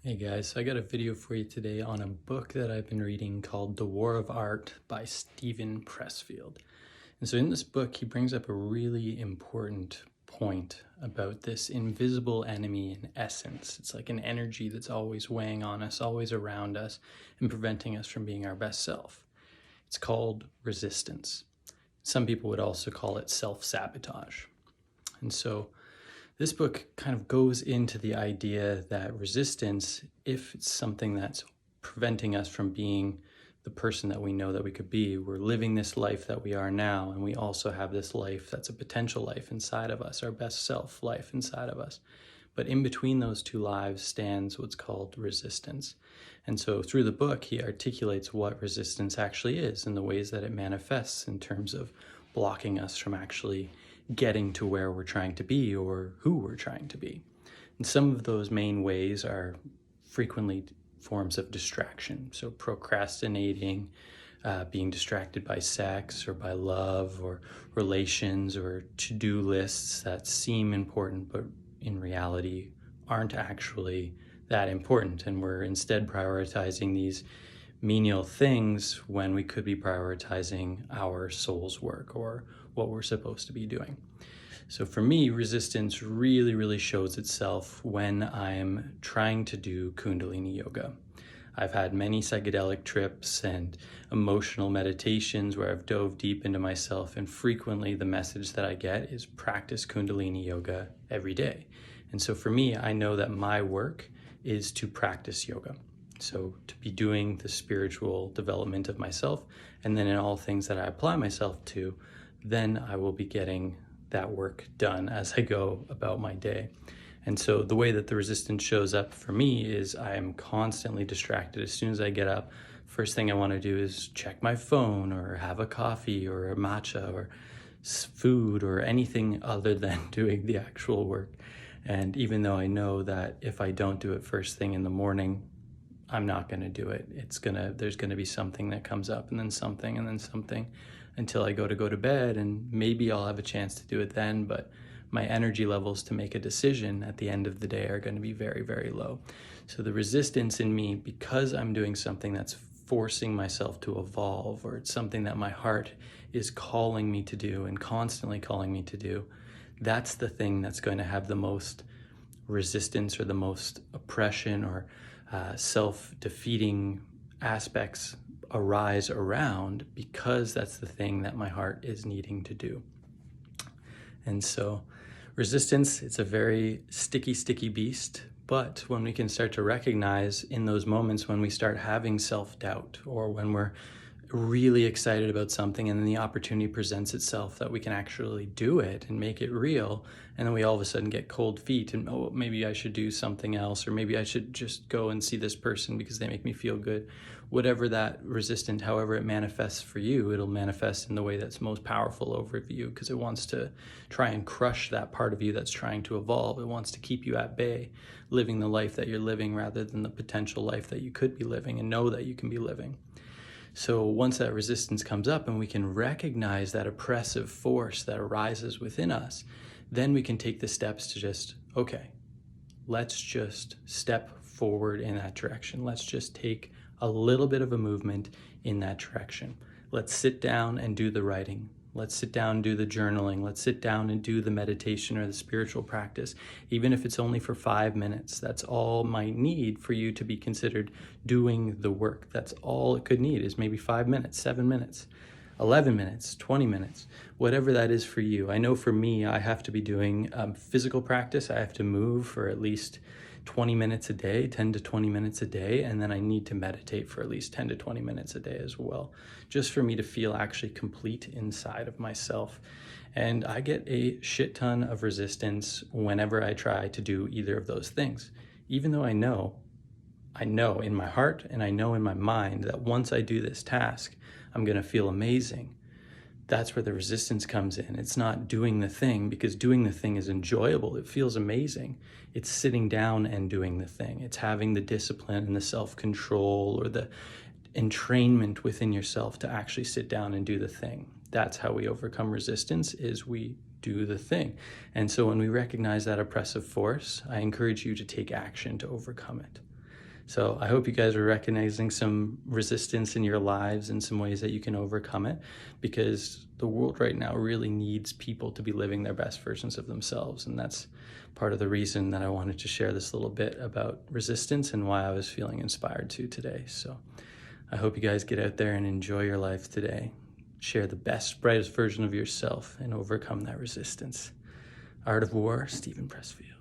Hey guys, so I got a video for you today on a book that I've been reading called The War of Art by Pressfield. And so in this book, he brings up a really important point about this invisible enemy in essence. It's like an energy that's always weighing on us, always around us, and preventing us from being our best self. It's called resistance. Some people would also call it self-sabotage. And so this book kind of goes into the idea that resistance, if it's something that's preventing us from being the person that we know that we could be, we're living this life that we are now, and we also have this life that's a potential life inside of us, our best self life inside of us. But in between those two lives stands what's called resistance. And so through the book, he articulates what resistance actually is and the ways that it manifests in terms of blocking us from actually getting to where we're trying to be or who we're trying to be. And some of those main ways are frequently forms of distraction. So procrastinating, being distracted by sex or by love or relations or to-do lists that seem important but in reality aren't actually that important, and we're instead prioritizing these menial things when we could be prioritizing our soul's work or what we're supposed to be doing. So for me, resistance really shows itself when I'm trying to do Kundalini yoga. I've had many psychedelic trips and emotional meditations where I've dove deep into myself, and frequently the message that I get is practice Kundalini yoga every day. And so for me, I know that my work is to practice yoga. So to be doing the spiritual development of myself, and then in all things that I apply myself to, then I will be getting that work done as I go about my day. And so the way that the resistance shows up for me is I am constantly distracted. As soon as I get up, first thing I want to do is check my phone or have a coffee or a matcha or food or anything other than doing the actual work. And even though I know that if I don't do it first thing in the morning, I'm not going to do it. There's going to be something that comes up, and then something, and then something, until I go to bed, and maybe I'll have a chance to do it then, but my energy levels to make a decision at the end of the day are going to be very low. So the resistance in me, because I'm doing something that's forcing myself to evolve, or it's something that my heart is calling me to do and constantly calling me to do, that's the thing that's going to have the most resistance or the most oppression or self-defeating aspects arise around, because that's the thing that my heart is needing to do. And so resistance, it's a very sticky beast, but when we can start to recognize in those moments when we start having self-doubt, or when we're really excited about something and then the opportunity presents itself that we can actually do it and make it real, and then we all of a sudden get cold feet and, oh, maybe I should do something else, or maybe I should just go and see this person because they make me feel good. Whatever that resistance, however it manifests for you, it'll manifest in the way that's most powerful over you, because it wants to try and crush that part of you that's trying to evolve. It wants to keep you at bay, living the life that you're living rather than the potential life that you could be living and know that you can be living. So once that resistance comes up and we can recognize that oppressive force that arises within us, then we can take the steps to just, okay, let's just step forward in that direction. Let's just take a little bit of a movement in that direction. Let's sit down and do the writing. Let's sit down and do the journaling. Let's sit down and do the meditation or the spiritual practice. Even if it's only for 5 minutes, that's all might need for you to be considered doing the work. That's all it could need, is maybe 5 minutes, 7 minutes, 11 minutes, 20 minutes, whatever that is for you. I know for me, I have to be doing physical practice. I have to move for at least 20 minutes a day, 10 to 20 minutes a day, and then I need to meditate for at least 10 to 20 minutes a day as well, just for me to feel actually complete inside of myself. And I get a shit ton of resistance whenever I try to do either of those things, even though I know in my heart and I know in my mind that once I do this task, I'm going to feel amazing. That's where the resistance comes in. It's not doing the thing, because doing the thing is enjoyable. It feels amazing. It's sitting down and doing the thing. It's having the discipline and the self-control or the entrainment within yourself to actually sit down and do the thing. That's how we overcome resistance, is we do the thing. And so when we recognize that oppressive force, I encourage you to take action to overcome it. So I hope you guys are recognizing some resistance in your lives and some ways that you can overcome it, because the world right now really needs people to be living their best versions of themselves. And that's part of the reason that I wanted to share this little bit about resistance and why I was feeling inspired to today. So I hope you guys get out there and enjoy your life today. Share the best, brightest version of yourself and overcome that resistance. Art of War, Stephen Pressfield.